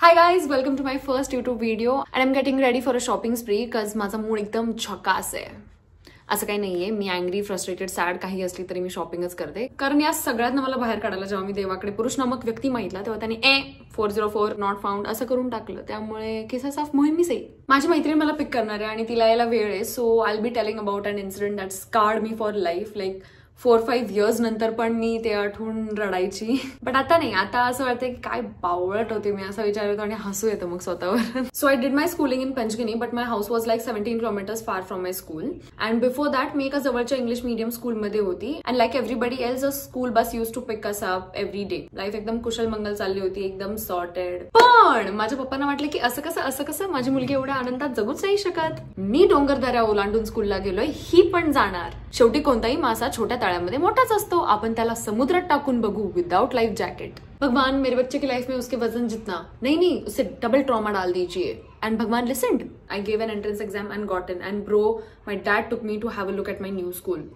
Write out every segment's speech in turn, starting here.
Hi guys, welcome to my first YouTube video and I'm getting ready for a shopping spree because माझा mood एकदम झकास आहे. असं काही नाहीये, मी अँग्री, फ्रस्ट्रेटेड, सॅड काही असली तरी मी शॉपिंगच करते. कारण या सगळ्यांना मला बाहेर काढायला जेव्हा मी देवाकडे पुरुष नामक व्यक्ती मागितला तेव्हा त्यांनी 404 नॉट फाउंड असं करून टाकलं. त्यामुळे केसा साफ मोहीम मी सही. माझी मैत्रीण मला पिक करणार आहे आणि तिला यायला वेळ आहे. So I be telling about an incident that scared me for life. Like 4-5 years नंतर पण मी ते आठवून रडायची. बट आता नाही, आता असं वाटतं की काय बावळट होते मी, असं विचार येतो आणि हसू येतं मग स्वतःवर. So I did my schooling in Panchgani but my house was like 17 kilometers far from my school. And before that मी एका जवळच्या इंग्लिश मीडियम स्कूलमध्ये होती. And like everybody else a school bus use to pick us up every day. Life एकदम कुशल मंगल चालली होती, एकदम सॉर्टेड. पण माझ्या पप्पांना वाटलं की असं कसं माझी मुलगी एवढ्या आनंदात जगूच नाही शकत. मी डोंगरदऱ्या ओलांडून स्कूलला गेलोय, ही पण जाणार. शेवटी कोणताही मासा छोट्या तळ्यामध्ये मोठाच असतो, आपण त्याला समुद्रात टाकून बघू विदाउट लाइफ जैकेट. भगवान मेरे बच्चे की लाइफ में उसके वजन जितना नहीं उसे डबल ट्रॉमा डाल दीजिए. एंड भगवान listened. I gave an entrance exam and got in. And bro my dad took me to have a look at my new school.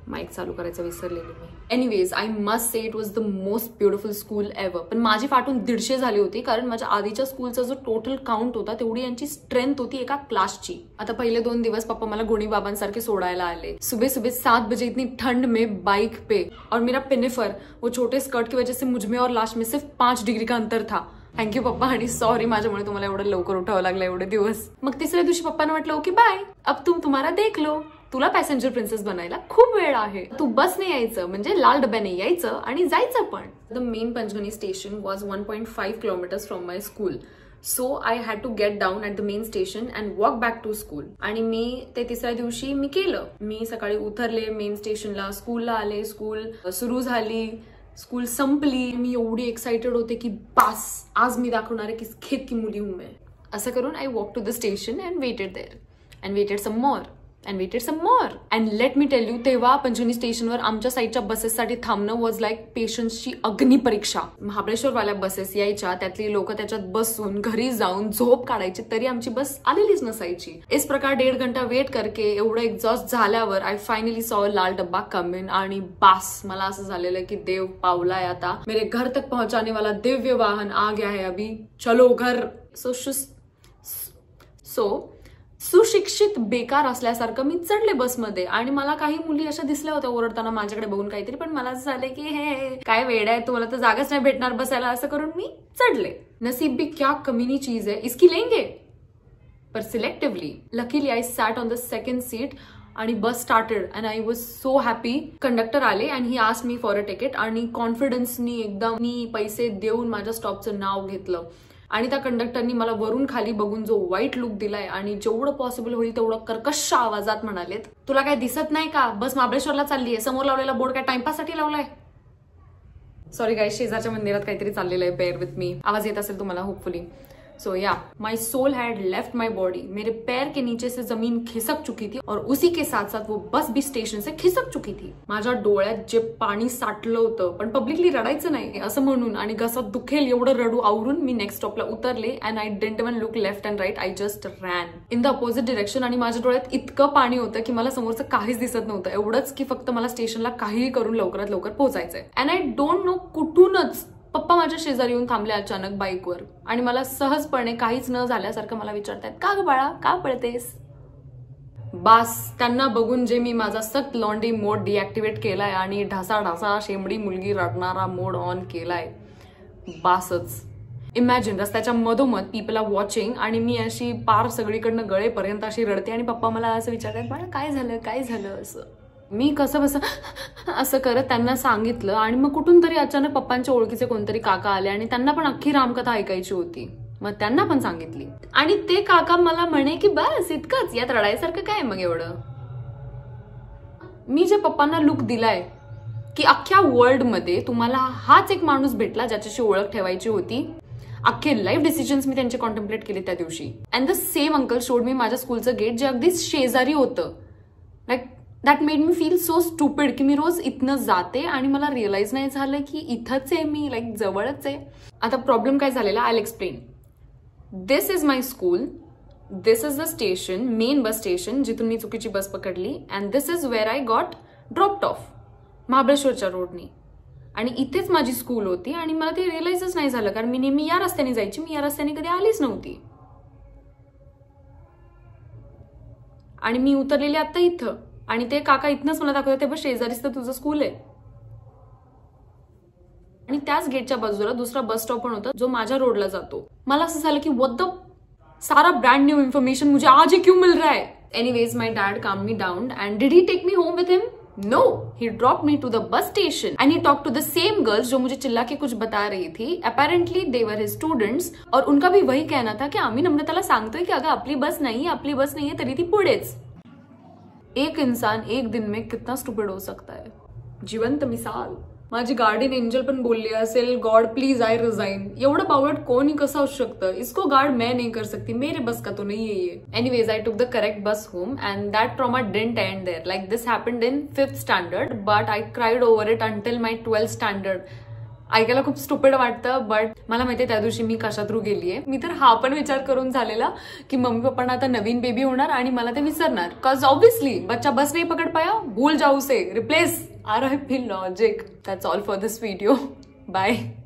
Mic चालू करायचं विसरलेली मी. Anyways I must say it was the most beautiful school ever. पण माझी फाटून 150 झाली होती, कारण माझ्या आधीच्या स्कूलचा जो टोटल काउंट होता तेवढी यांची स्ट्रेंथ होती एका क्लासची. आता पहिले 2 दिवस पप्पा मला गोणी बाबांसारखे सोडायला आले. सुबह सुबह 7 बजे इतनी ठंड में बाइक पे, और मेरा पिनेफर वो छोटे स्कर्ट की वजह से मुझमें और लास्ट में सिर्फ 5 डिग्री का अंतर था. थँक्यू पप्पा, आणि सॉरी माझ्यामुळे तुम्हाला एवढं लवकर उठावं लागलं एवढे दिवस. मग तिसऱ्या दिवशी पप्पांना म्हटलं ओके बाय, अब तुम्हाला देख लो, तुला पॅसेंजर प्रिन्सेस बनायला खूप वेळ आहे. तू बसने यायचं, म्हणजे लाल डब्याने यायचं आणि जायचं पण. The main Panchgani station was 1.5 kilometers from my school. So I had to get down at the main station and walk back to school. आणि मी ते तिसऱ्या दिवशी मी केलं. मी सकाळी उतरले मेन स्टेशनला, स्कूलला आले, स्कूल सुरू झाली, स्कूल संपली. मी एवढी एक्साइटेड होते की बास, आज मी दाखवणार आहे किस खेत की मुली हूं मैं. असं करून I walk to the station and waited there and waited some more. And waited some more. And let me tell you, तेव्हा पंचगनी स्टेशनवर आमच्या साईडच्या बसेससाठी थांबणं वॉज लाईक पेशन्सची अग्निपरीक्षा. महाबळेश्वरवाल्या बसेस यायच्या, त्यातली लोक त्याच्यात बसून घरी जाऊन झोप काढायची, तरी आमची बस आलेलीच नसायची. इस प्रकार 1.5 घंटा वेट करके एवढं एक्झॉस्ट झाल्यावर आय फायनली सॉ लाल डब्बा कम इन. आणि बास, मला असं झालेलं की देव पावलाय आता, मेरे घर तक पहुंचाने वाला दिव्य वाहन आ गया है, अभी चलो घर. सो सुशिक्षित बेकार असल्यासारखं मी चढले बसमध्ये. आणि मला काही मुली अशा दिसल्या होत्या ओरडताना माझ्याकडे बघून काहीतरी, पण मला असं झालं की हे काय वेड आहे, तुम्हाला तर जागाच नाही भेटणार बसायला, असं करून मी चढले. नसीब भी क्या कमीनी चीज है, इसकी लेंगे पर selectively. Luckily I sat on the second seat आणि bus started and I was so happy. Conductor आले and he asked me for a ticket. आणि कॉन्फिडन्सनी एकदम मी पैसे देऊन माझ्या स्टॉपचं नाव घेतलं. आणि त्या कंडक्टरनी मला वरून खाली बघून जो वाईट लुक दिलाय आणि जेवढं पॉसिबल होईल तेवढं कर्कश आवाजात म्हणालेत, तुला काय दिसत नाही का, बस महाबळेश्वरला चालली आहे, समोर लावलेला बोर्ड काय टाइमपाससाठी लावलाय. सॉरी गाइस, शेजारच्या मंदिरात काहीतरी चाललेलं आहे, बेअर विथ मी. आवाज येत असेल तुम्हाला hopefully. So yeah, my soul had left my body. मेरे पैर के नीचे से जमीन खिसक चुकी थी और उसी के साथ साथ वो बस भी स्टेशन से खिसक चुकी थी. माझ्या डोळ्यात जे पाणी साठलं होतं, पण पब्लिकली रडायचं नाही असं म्हणून आणि घसात दुखेल एवढं रडू आवरून मी नेक्स्ट स्टॉपला उतरले. And I didn't even look left and right, I just ran in the opposite direction. आणि माझ्या डोळ्यात इतकं पाणी होतं की मला समोरचं काहीच दिसत नव्हतं. एवढंच की फक्त मला स्टेशनला काहीही करून लवकरात लवकर पोहोचायचंय. अँड आय डोंट नो कुठूनच पप्पा माझ्या शेजारी येऊन थांबले अचानक बाईकवर आणि मला सहजपणे काहीच न झाल्यासारखं मला विचारतायत, का ग बाळा, का पळतेस. बास, त्यांना बघून जे मी माझा सक्त लॉन्डी मोड डिॲक्टिवेट केलाय आणि ढासा शेंबडी मुलगी रडणारा मोड ऑन केलाय, बासच. इमॅजिन, रस्त्याच्या मधोमध पीपल आर वॉचिंग आणि मी अशी पार सगळीकडनं गळेपर्यंत अशी रडते आणि पप्पा मला असं विचारतात, बाळा काय झालं असं. मी कसं बस असं करत त्यांना सांगितलं. आणि मग कुठून तरी अचानक पप्पांच्या ओळखीचे कोणतरी काका आले आणि त्यांना पण अख्खी रामकथा ऐकायची होती. मग त्यांना पण सांगितली आणि ते काका मला म्हणे की बस इतकंच, यात रडायसारखं काय मग एवढं. मी जे पप्पांना लुक दिलाय की अख्ख्या वर्ल्ड मध्ये तुम्हाला हाच एक माणूस भेटला ज्याच्याशी ओळख ठेवायची होती. अख्खे लाईफ डिसिजन्स मी त्यांचे कॉन्टेम्प्लेट केले त्या दिवशी. And the same uncle showed me माझ्या स्कूलचं गेट, जे अगदी शेजारी होतं. Like that made me feel so stupid की मी रोज इथनं जाते आणि मला रिअलाइज नाही झालं की इथंच आहे मी, लाईक जवळच आहे. आता प्रॉब्लेम काय झालेला, I will explain. This is my school, this is the station, main bus station जिथून मी चुकीची बस पकडली. And this is where I got dropped of, महाबळेश्वरच्या रोडनी. आणि इथेच माझी स्कूल होती आणि मला ते रिअलाइजच नाही झालं, कारण मी नेहमी या रस्त्याने जायची, मी या रस्त्याने कधी आलीच नव्हती. आणि मी उतरलेली आता इथं, आणि ते काका इथनच मला दाखवतात, ते बस शेजारीच तर तुझं स्कूल आहे. आणि त्याच गेटच्या बाजूला दुसरा बस स्टॉप पण होता जो माझ्या रोडला जातो. मला असं झालं की व्हाट द, सारा ब्रँड न्यू इन्फॉर्मेशन मुझे आज ही क्यों मिल रहा है. Anyways, my dad calmed me down and did he take me home with him? No, he dropped me to the bus station and he talked to the same girls जो मुझे चिल्ला के कुछ बता रही थी. Apparently they were his students और उनका भी वही कहना था की आम्ही नम्रताला सांगतोय की अगं आपली बस नाहीये तरी ती पुढेच. एक इंसान एक दिन में कितना स्टूपिड हो सकता है. जिवंत मिसाल. माझी गार्डियन एंजल पण बोलली असेल, गॉड प्लीज आई रिजाइन. एवढं बावळट कोणी कसं असू शकतं. इसको गार्ड मैं नहीं कर सकती, मेरे बस का तो नहीं है ये. Anyways, I took the correct bus home and that trauma didn't end there. Like this happened in 5th standard but I cried over it until my 12th standard. ऐकायला खूप स्टुपिड वाटतं, बट मला माहितीये त्या दिवशी मी कशा थ्रू गेलीये. मी तर हा पण विचार करून झालेला की मम्मी पप्पांना आता नवीन बेबी होणार आणि मला ते विसरणार. कॉज ऑब्वियसली बच्चा बस नहीं पकड़ पाया, भूल जाओ उसे, replace RIP logic. That's all for this video. Bye.